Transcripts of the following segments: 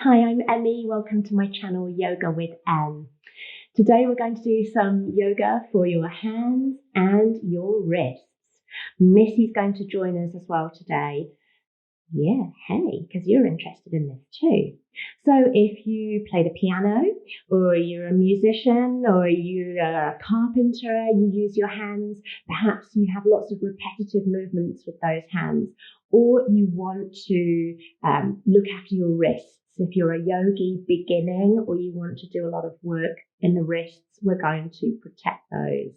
Hi, I'm Emmy. Welcome to my channel, Yoga with Em. Today we're going to do some yoga for your hands and your wrists. Missy's going to join us as well today. Yeah, hey, because you're interested in this too. So if you play the piano, or you're a musician, or you're a carpenter, you use your hands, perhaps you have lots of repetitive movements with those hands, or you want to look after your wrists. If you're a yogi beginning, or you want to do a lot of work in the wrists, we're going to protect those.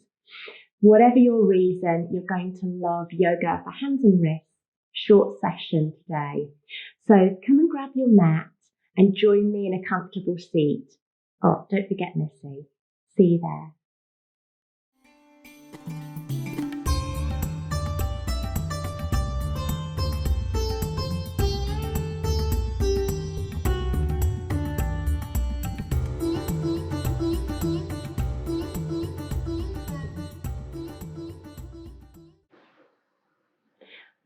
Whatever your reason, you're going to love yoga for hands and wrists. Short session today. So come and grab your mat and join me in a comfortable seat. Oh, don't forget Missy. See you there.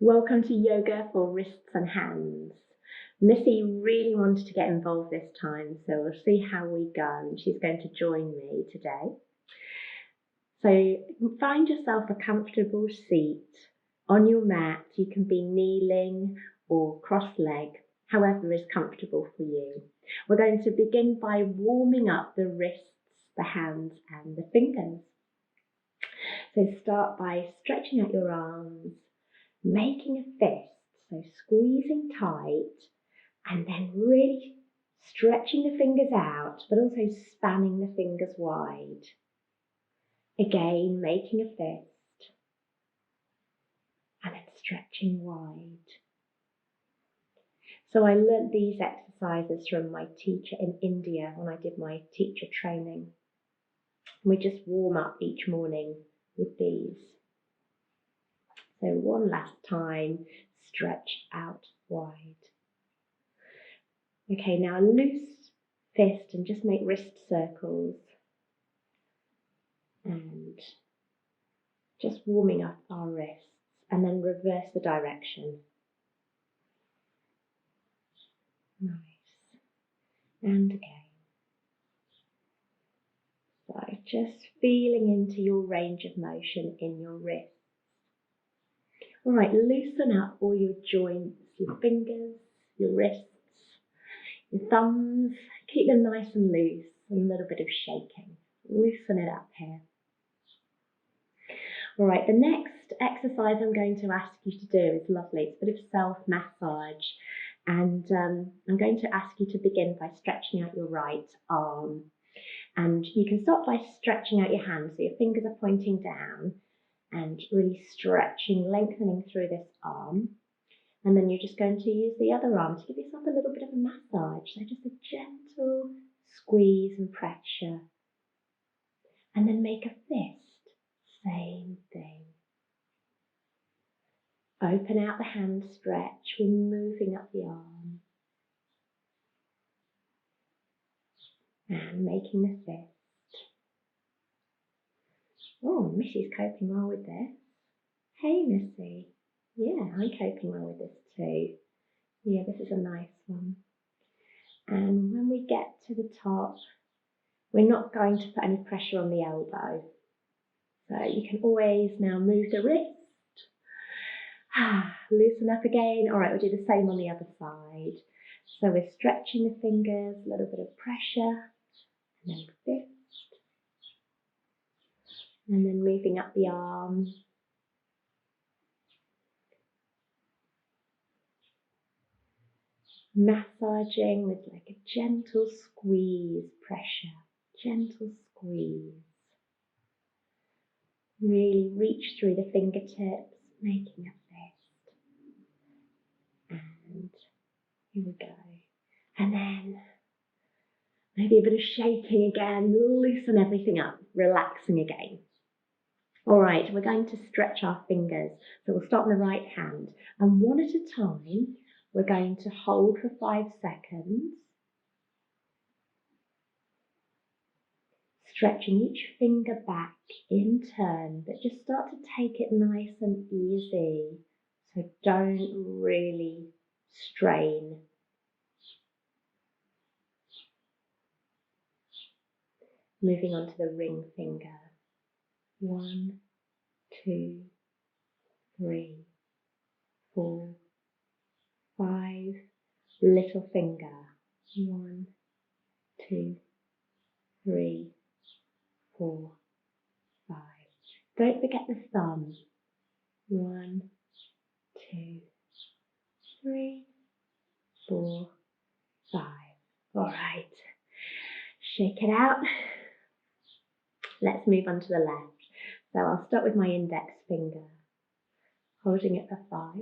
Welcome to Yoga for Wrists and Hands. Missy really wanted to get involved this time, so we'll see how we go. And she's going to join me today. So find yourself a comfortable seat. On your mat, you can be kneeling or cross-legged, however is comfortable for you. We're going to begin by warming up the wrists, the hands and the fingers. So start by stretching out your arms, making a fist, so squeezing tight and then really stretching the fingers out, but also spanning the fingers wide. Again, making a fist and then stretching wide. So I learnt these exercises from my teacher in India when I did my teacher training. We just warm up each morning with these. So one last time, stretch out wide. Okay, now a loose fist and just make wrist circles. And just warming up our wrists and then reverse the direction. Nice. And again. So just feeling into your range of motion in your wrists. All right, loosen up all your joints, your fingers, your wrists, your thumbs. Keep them nice and loose, a little bit of shaking. Loosen it up here. All right, the next exercise I'm going to ask you to do is lovely. It's a bit of self-massage. And I'm going to ask you to begin by stretching out your right arm. And you can start by stretching out your hands, so your fingers are pointing down and really stretching, lengthening through this arm. And then you're just going to use the other arm to give yourself a little bit of a massage. So just a gentle squeeze and pressure. And then make a fist. Same thing. Open out the hand stretch, we're moving up the arm. And making the fist. Oh, Missy's coping well with this. Hey, Missy. Yeah, I'm coping well with this too. Yeah, this is a nice one. And when we get to the top, we're not going to put any pressure on the elbow. So you can always now move the wrist. Loosen up again. All right, we'll do the same on the other side. So we're stretching the fingers, a little bit of pressure, and then fist. And then moving up the arm. Massaging with like a gentle squeeze, pressure, gentle squeeze. Really reach through the fingertips, making a fist. And here we go. And then maybe a bit of shaking again, loosen everything up, relaxing again. All right, we're going to stretch our fingers. So we'll start on the right hand, and one at a time, we're going to hold for 5 seconds. Stretching each finger back in turn, but just start to take it nice and easy. So don't really strain. Moving on to the ring finger. 1, 2, 3, 4, 5. Little finger. 1, 2, 3, 4, 5. Don't forget the thumb. 1, 2, 3, 4, 5. All right. Shake it out. Let's move on to the left. So I'll start with my index finger, holding it for 5.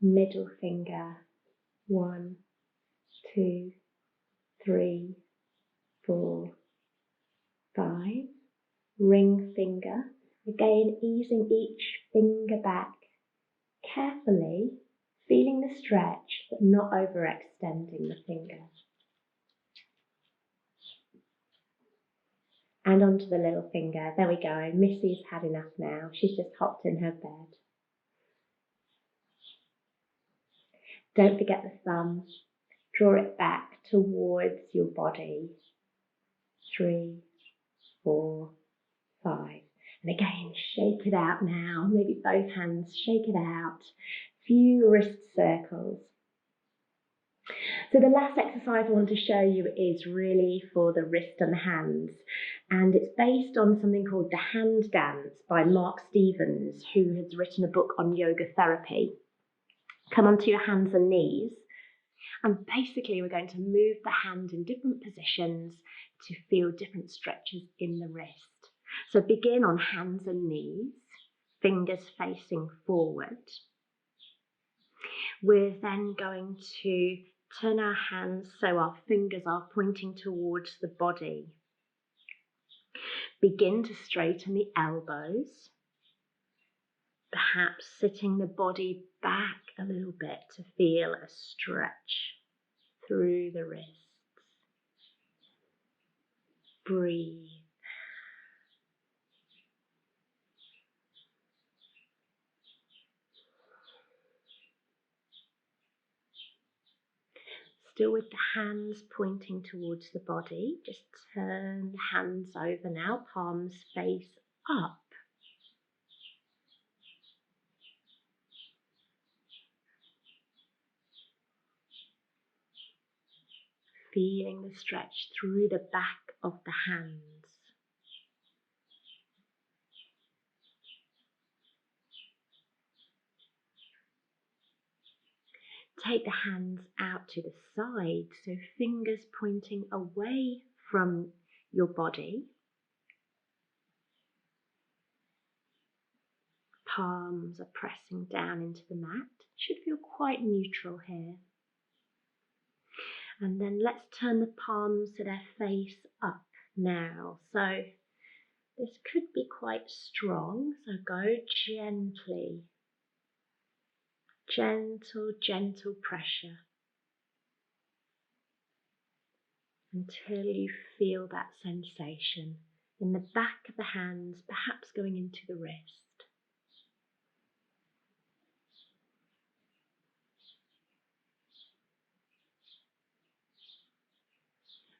Middle finger. 1, 2, 3, 4, 5. Ring finger. Again, easing each finger back carefully, feeling the stretch, but not overextending the finger. And onto the little finger. There we go. Missy's had enough now. She's just hopped in her bed. Don't forget the thumb. Draw it back towards your body. 3, 4, 5. And again, shake it out now. Maybe both hands, shake it out. Few wrist circles. So the last exercise I want to show you is really for the wrist and the hands. And it's based on something called the hand dance by Mark Stevens, who has written a book on yoga therapy. Come onto your hands and knees. And basically we're going to move the hand in different positions to feel different stretches in the wrist. So begin on hands and knees, fingers facing forward. We're then going to turn our hands so our fingers are pointing towards the body. Begin to straighten the elbows, perhaps sitting the body back a little bit to feel a stretch through the wrists. Breathe. Still with the hands pointing towards the body, just turn the hands over now, palms face up. Feeling the stretch through the back of the hands. Take the hands out to the side, so fingers pointing away from your body. Palms are pressing down into the mat. Should feel quite neutral here. And then let's turn the palms to their face up now. So this could be quite strong, so go gently. Gentle pressure until you feel that sensation in the back of the hands, perhaps going into the wrist.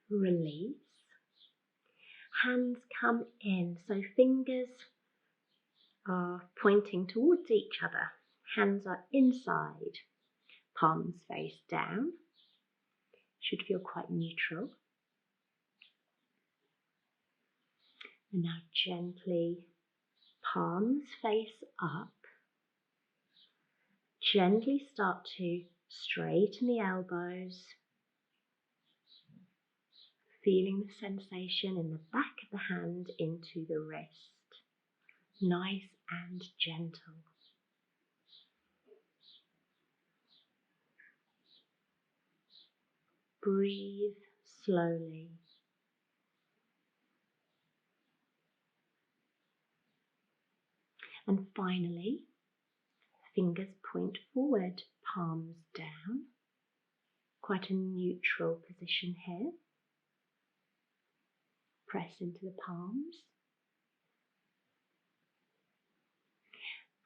Release. Hands come in, so fingers are pointing towards each other. Hands are inside, palms face down. Should feel quite neutral. And now gently, palms face up. Gently start to straighten the elbows. Feeling the sensation in the back of the hand into the wrist. Nice and gentle. Breathe slowly. And finally, fingers point forward, palms down. Quite a neutral position here. Press into the palms.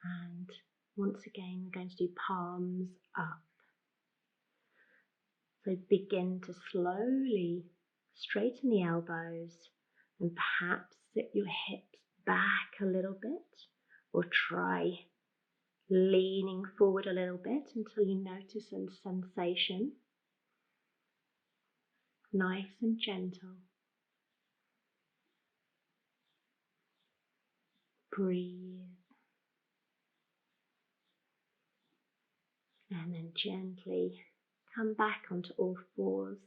And once again, we're going to do palms up. So begin to slowly straighten the elbows and perhaps sit your hips back a little bit, or try leaning forward a little bit until you notice a sensation. Nice and gentle. Breathe. And then gently come back onto all fours.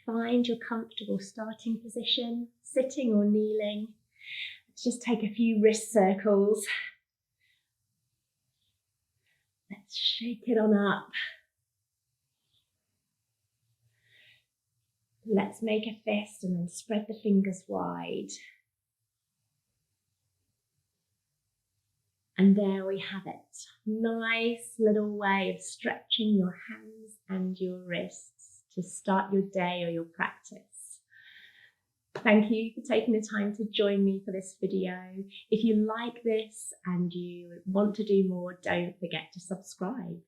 Find your comfortable starting position, sitting or kneeling. Let's just take a few wrist circles. Let's shake it on up. Let's make a fist and then spread the fingers wide. And there we have it. Nice little way of stretching your hands and your wrists to start your day or your practice. Thank you for taking the time to join me for this video. If you like this and you want to do more, don't forget to subscribe.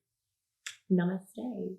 Namaste.